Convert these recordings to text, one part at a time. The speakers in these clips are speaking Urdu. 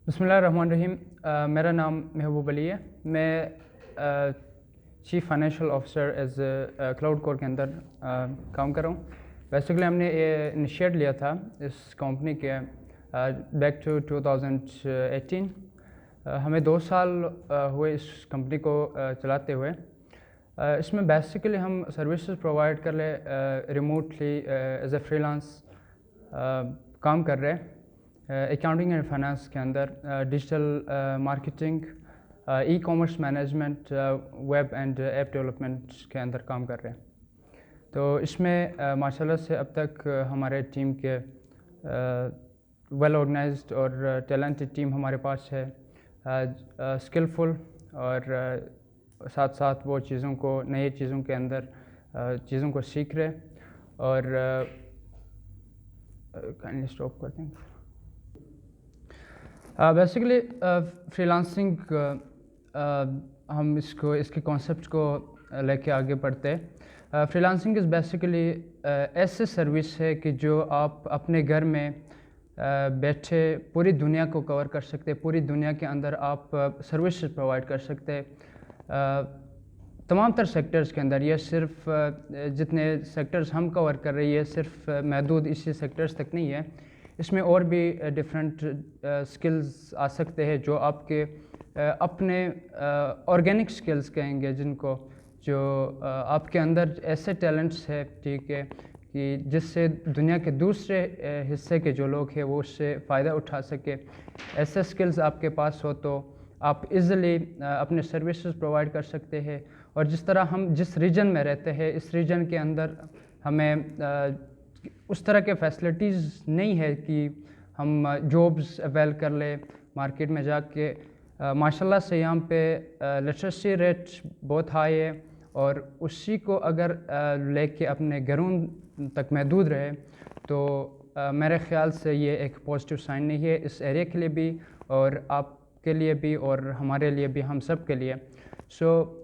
بسم اللہ الرحمن الرحیم. میرا نام محبوب علی ہے. میں chief financial officer as cloud core کے اندر کام کر رہا ہوں. بیسیکلی ہم نے انیشیٹ لیا تھا اس کمپنی کے بیک ٹو 2018. ہمیں 2 سال ہوئے اس کمپنی کو چلاتے ہوئے. اس میں بیسیکلی ہم سروسز پرووائڈ کر لیں ریموٹلی ایز اے فری لانس کام کر رہے ہیں. اکاؤنٹنگ اینڈ فائنانس کے اندر digital marketing, e commerce management, web and app development کے اندر کام کر رہے ہیں. تو اس میں ماشاء اللہ سے اب تک ہمارے ٹیم کے ویل آرگنائزڈ اور ٹیلنٹڈ ٹیم ہمارے پاس ہے, اسکلفل, اور ساتھ ساتھ وہ نئی چیزوں کے اندر چیزوں کو سیکھ رہے. اور کائنڈلی اسٹاپ کر دیں. بیسیکلی فری لانسنگ ہم اس کے کانسیپٹ کو لے کے آگے بڑھتے. فری لانسنگ از بیسیکلی ایسے سروس ہے کہ جو آپ اپنے گھر میں بیٹھے پوری دنیا کو کور کر سکتے. پوری دنیا کے اندر آپ سروسز پرووائڈ کر سکتے تمام تر سیکٹرز کے اندر. یہ صرف جتنے سیکٹرز ہم کور کر رہے ہیں یہ صرف محدود اسی سیکٹرز تک نہیں ہے. اس میں اور بھی ڈفرینٹ اسکلز آ سکتے ہیں جو آپ کے اپنے آرگینک اسکلز کہیں گے, جن کو جو آپ کے اندر ایسے ٹیلنٹس ہے, ٹھیک ہے, کہ جس سے دنیا کے دوسرے حصے کے جو لوگ ہیں وہ اس سے فائدہ اٹھا سکے. ایسے اسکلز آپ کے پاس ہو تو آپ ایزیلی اپنے سروسز پرووائڈ کر سکتے ہیں. اور جس طرح ہم جس ریجن میں رہتے ہیں اس ریجن کے اندر ہمیں اس طرح کے فیسلٹیز نہیں ہے کہ ہم جابز اویل کر لیں مارکیٹ میں جا کے. ماشاء اللہ سے یہاں پہ لٹریسی ریٹ بہت ہائی ہے, اور اسی کو اگر لے کے اپنے گھروں تک محدود رہے تو میرے خیال سے یہ ایک پازیٹیو سائن نہیں ہے اس ایریا کے لیے بھی, اور آپ کے لیے بھی, اور ہمارے لیے بھی, ہم سب کے لیے.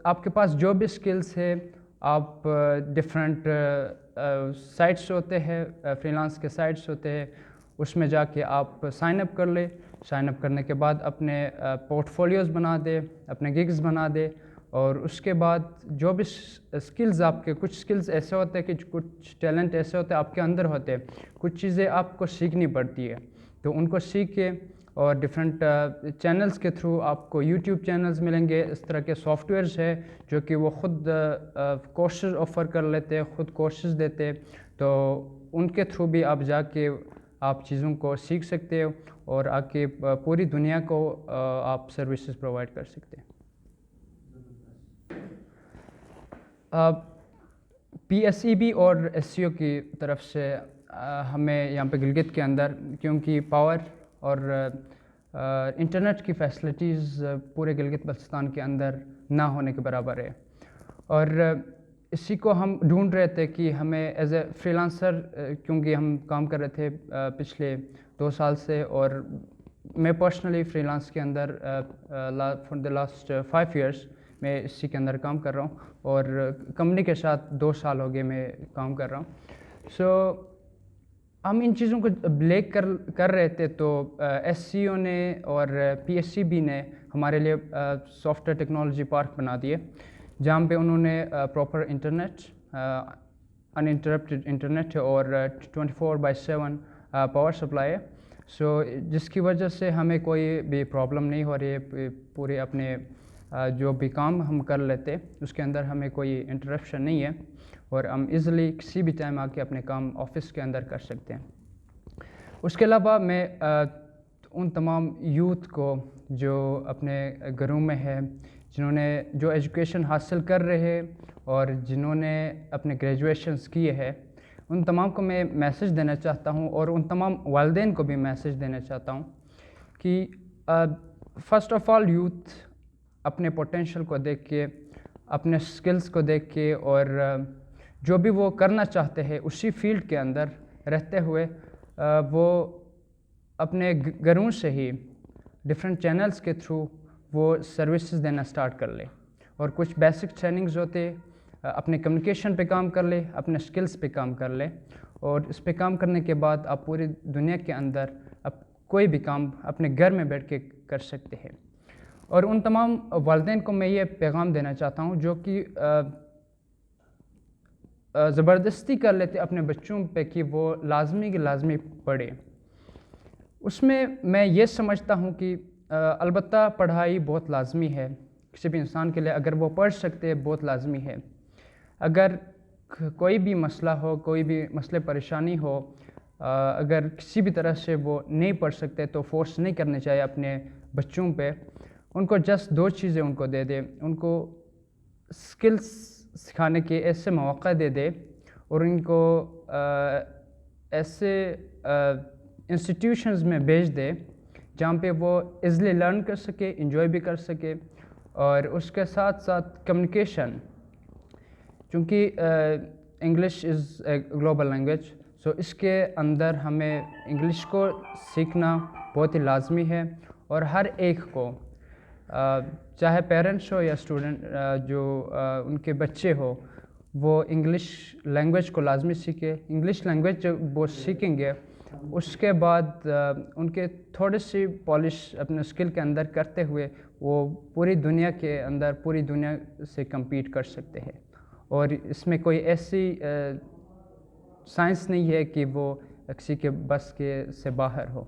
آپ کے پاس جو بھی اسکلس ہے, آپ ڈفرینٹ سائٹس ہوتے ہیں, فری لانس کے سائٹس ہوتے ہیں, اس میں جا کے آپ سائن اپ کر لیں. سائن اپ کرنے کے بعد اپنے پورٹ فولیوز بنا دے, اپنے گگز بنا دے, اور اس کے بعد جو بھی اسکلز آپ کے, کچھ اسکلز ایسے ہوتے ہیں کہ کچھ ٹیلنٹ ایسے ہوتے ہیں آپ کے اندر ہوتے ہیں, کچھ چیزیں آپ کو سیکھنی پڑتی ہے, تو ان کو سیکھ کے اور ڈفرینٹ چینلز کے تھرو آپ کو یوٹیوب چینلز ملیں گے. اس طرح کے سافٹ ویئرز ہے جو کہ وہ خود کورسز آفر کر لیتے, خود کورسز دیتے, تو ان کے تھرو بھی آپ جا کے آپ چیزوں کو سیکھ سکتے ہو اور آ کے پوری دنیا کو آپ سروسز پرووائڈ کر سکتے ہیں. پی ایس ای بی اور ایس سی او کی طرف سے ہمیں یہاں پہ گلگت کے اندر, کیونکہ پاور اور انٹرنیٹ کی فیسلٹیز پورے گلگت بلتستان کے اندر نہ ہونے کے برابر ہے, اور اسی کو ہم ڈھونڈ رہے تھے کہ ہمیں ایز اے فری لانسر, کیونکہ ہم کام کر رہے تھے پچھلے 2 سال سے, اور میں پرسنلی فری لانس کے اندر فار دا لاسٹ 5 ایئرس میں اسی کے اندر کام کر رہا ہوں, اور کمپنی کے ساتھ 2 سال ہو گئے میں کام کر رہا ہوں. ہم ان چیزوں کو بلیک کر رہے تھے, تو ایس سی او نے اور پی ایس سی بی نے ہمارے لیے سافٹ ویئر ٹیکنالوجی پارک بنا دیے, جہاں پہ انہوں نے پراپر انٹرنیٹ, انٹرپٹیڈ انٹرنیٹ اور 24/7 پاور سپلائی ہے. جس کی وجہ سے ہمیں کوئی بھی پرابلم نہیں ہو رہی ہے. پورے اپنے جو بھی کام ہم کر لیتے اس کے اندر ہمیں کوئی انٹرپشن نہیں ہے, اور ہم ایزیلی کسی بھی ٹائم آ کے اپنے کام آفس کے اندر کر سکتے ہیں. اس کے علاوہ میں ان تمام یوتھ کو جو اپنے گھروں میں ہے, جو ایجوکیشن حاصل کر رہے ہیں اور جنہوں نے اپنے گریجویشنز کیے ہیں, ان تمام کو میں میسج دینا چاہتا ہوں, اور ان تمام والدین کو بھی میسج دینا چاہتا ہوں کہ فرسٹ آف آل یوتھ اپنے پوٹینشیل کو دیکھ کے, اپنے اسکلس کو دیکھ کے, اور جو بھی وہ کرنا چاہتے ہیں اسی فیلڈ کے اندر رہتے ہوئے وہ اپنے گھروں سے ہی ڈفرینٹ چینلز کے تھرو وہ سروسز دینا سٹارٹ کر لے, اور کچھ بیسک ٹریننگز ہوتے, اپنے کمیونیکیشن پہ کام کر لے, اپنے اسکلس پہ کام کر لے, اور اس پہ کام کرنے کے بعد آپ پوری دنیا کے اندر کوئی بھی کام اپنے گھر میں بیٹھ کے کر سکتے ہیں. اور ان تمام والدین کو میں یہ پیغام دینا چاہتا ہوں جو کہ زبردستی کر لیتے اپنے بچوں پہ کہ وہ لازمی کہ لازمی پڑھے. اس میں یہ سمجھتا ہوں کہ البتہ پڑھائی بہت لازمی ہے کسی بھی انسان کے لیے. اگر وہ پڑھ سکتے بہت لازمی ہے. اگر کوئی بھی مسئلہ ہو, کوئی بھی مسئلے پریشانی ہو, اگر کسی بھی طرح سے وہ نہیں پڑھ سکتے تو فورس نہیں کرنے چاہیے اپنے بچوں پہ. ان کو جسٹ 2 چیزیں ان کو دے دے, ان کو سکلز سکھانے کے ایسے مواقع دے دے اور ان کو ایسے انسٹیٹیوشنز میں بھیج دے جہاں پہ وہ ایزلی لرن کر سکے, انجوائے بھی کر سکے. اور اس کے ساتھ ساتھ کمیونیکیشن, چونکہ English is a global language, so اس کے اندر ہمیں انگلش کو سیکھنا بہت ہی لازمی ہے. اور ہر ایک کو, چاہے پیرنٹس ہو یا اسٹوڈنٹ جو ان کے بچے ہو, وہ انگلش لینگویج کو لازمی سیکھے. انگلش لینگویج جب وہ سیکھیں گے اس کے بعد ان کے تھوڑی سی پالش اپنے اسکل کے اندر کرتے ہوئے وہ پوری دنیا کے اندر پوری دنیا سے کمپیٹ کر سکتے ہیں. اور اس میں کوئی ایسی سائنس نہیں ہے کہ وہ کسی کے بس کے سے باہر ہو.